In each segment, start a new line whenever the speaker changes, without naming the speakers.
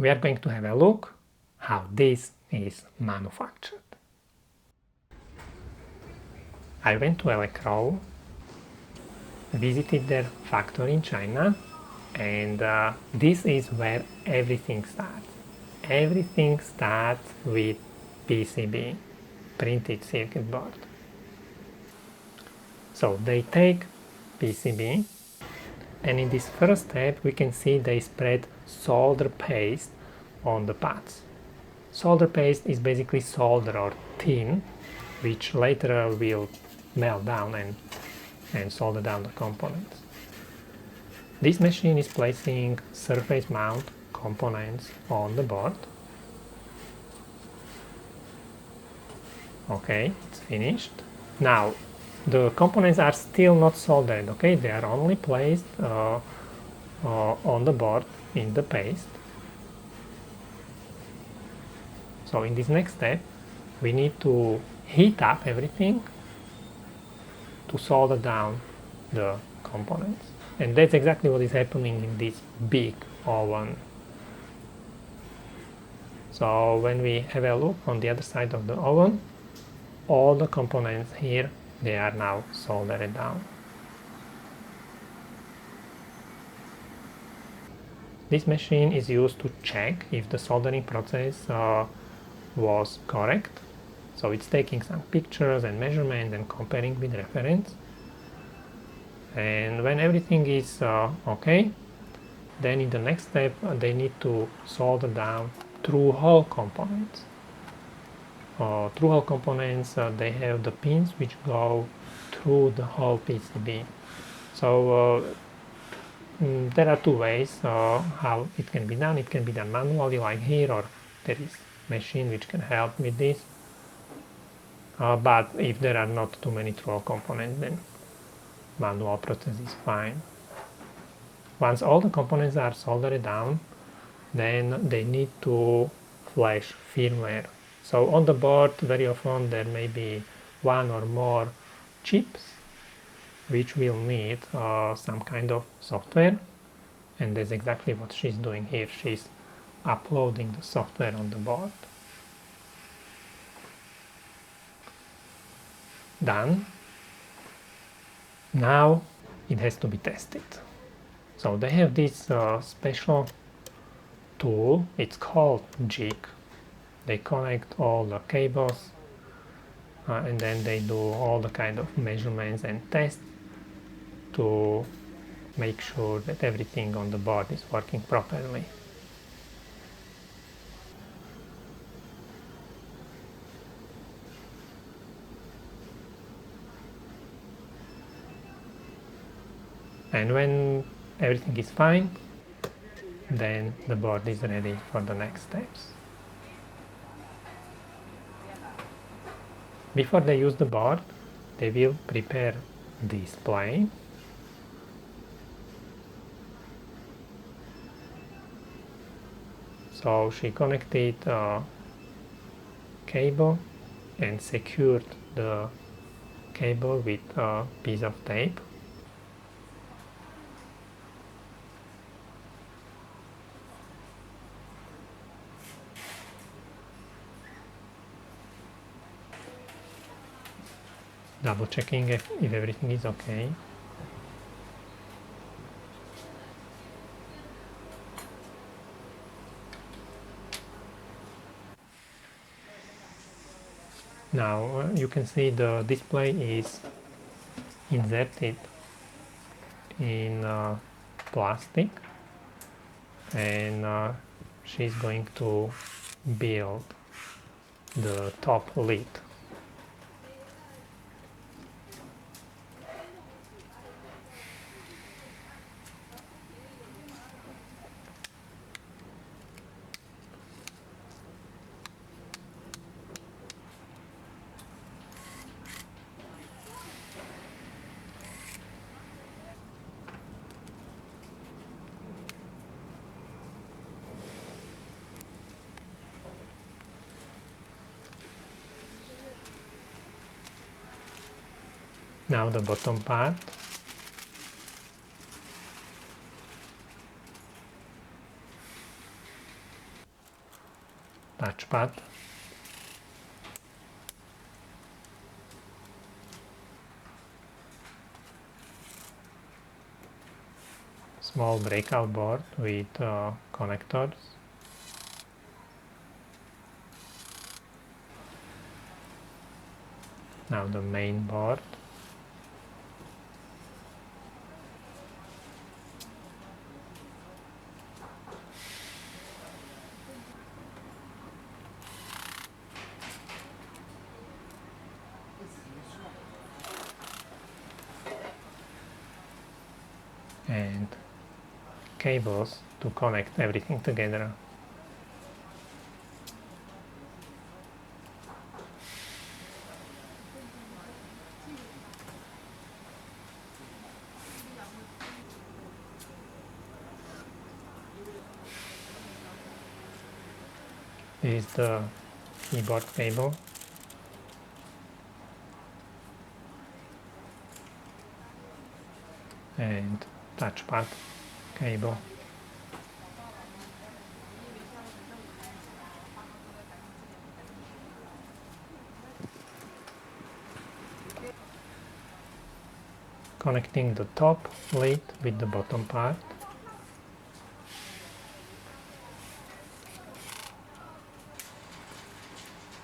we are going to have a look how this is manufactured. I went to ELECROW, visited their factory in China, and this is where everything starts. Everything starts with PCB, printed circuit board. So they take PCB, and in this first step we can see they spread solder paste on the pads. Solder paste is basically solder or tin, which later will melt down and solder down the components. This machine is placing surface mount components on the board. Okay, it's finished. Now, the components are still not soldered, okay? They are only placed on the board in the paste. So in this next step, we need to heat up everything to solder down the components. And that's exactly what is happening in this big oven. So when we have a look on the other side of the oven, all the components here, they are now soldered down. This machine is used to check if the soldering process was correct. So it's taking some pictures and measurements and comparing with reference. And when everything is okay, then in the next step they need to solder down through-hole components. Through-hole components, they have the pins which go through the whole PCB. So there are two ways how it can be done. It can be done manually like here, or there is a machine which can help with this. But if there are not too many through-hole components, then manual process is fine. Once all the components are soldered down, then they need to flash firmware. So on the board, very often there may be one or more chips which will need some kind of software, and that's exactly what she's doing here. She's uploading the software on the board. Done. Now it has to be tested. So they have this special tool, it's called jig. They connect all the cables and then they do all the kind of measurements and tests to make sure that everything on the board is working properly. And when everything is fine, then the board is ready for the next steps. Before they use the board, they will prepare display. So she connected a cable and secured the cable with a piece of tape. Double checking if everything is okay. Now you can see the display is inserted in plastic, and she's going to build the top lid. Now the bottom part. touchpad, small breakout board with connectors, now the main board, and cables to connect everything together. This is the keyboard cable, and touchpad cable. Connecting the top lid with the bottom part.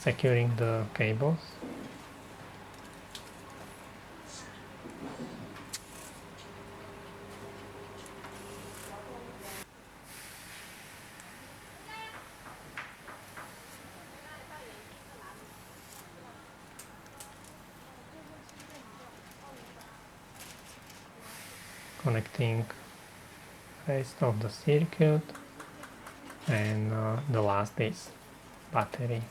Securing the cables. Connecting rest of the circuit, and the last is battery.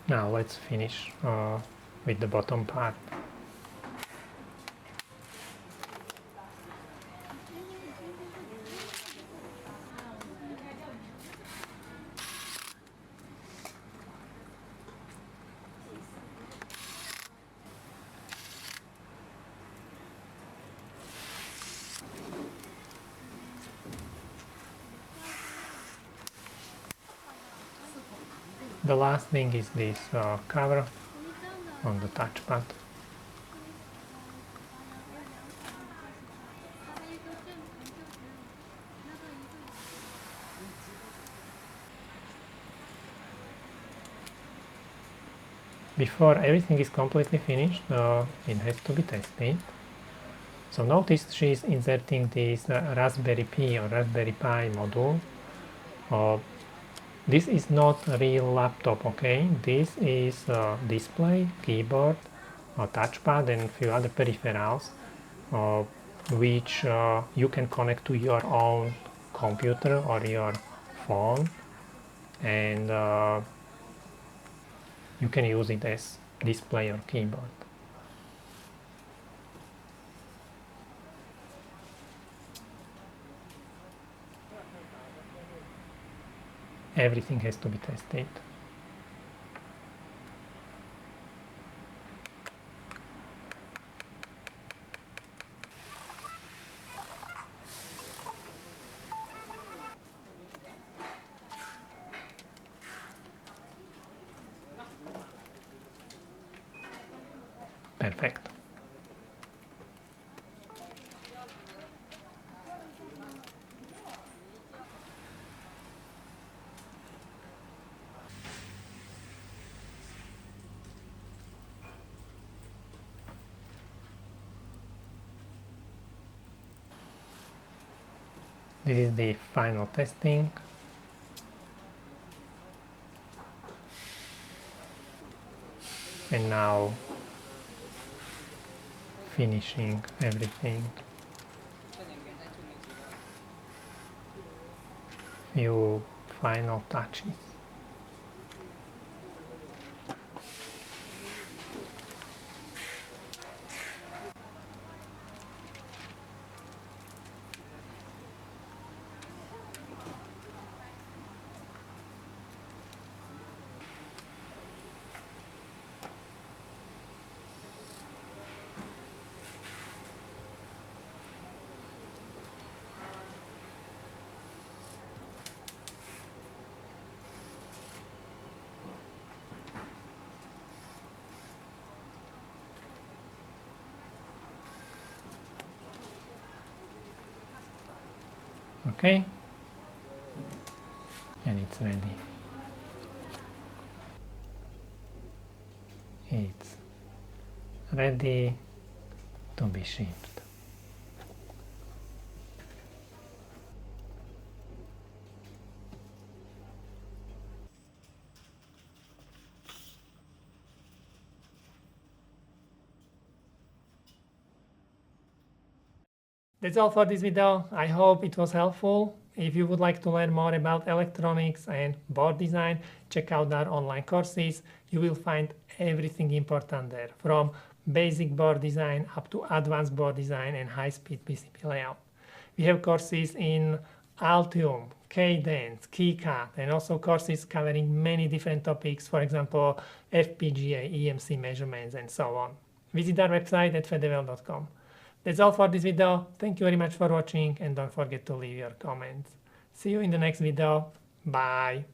Now let's finish with the bottom part. The last thing is this cover on the touchpad. Before everything is completely finished, it has to be tested. So notice she's inserting this Raspberry Pi or Raspberry Pi module. This is not a real laptop, okay? This is a display, keyboard, a touchpad, and a few other peripherals which you can connect to your own computer or your phone, and you can use it as display or keyboard. Everything has to be tested. Perfect. This is the final testing. And now finishing everything. Few final touches. Okay, and it's ready. It's ready to be shipped. That's all for this video. I hope it was helpful. If you would like to learn more about electronics and board design, check out our online courses. You will find everything important there, from basic board design up to advanced board design and high-speed PCB layout. We have courses in Altium, Cadence, KiCad, and also courses covering many different topics, for example, FPGA, EMC measurements, and so on. Visit our website at fedevel.com. That's all for this video. Thank you very much for watching, and don't forget to leave your comments. See you in the next video. Bye.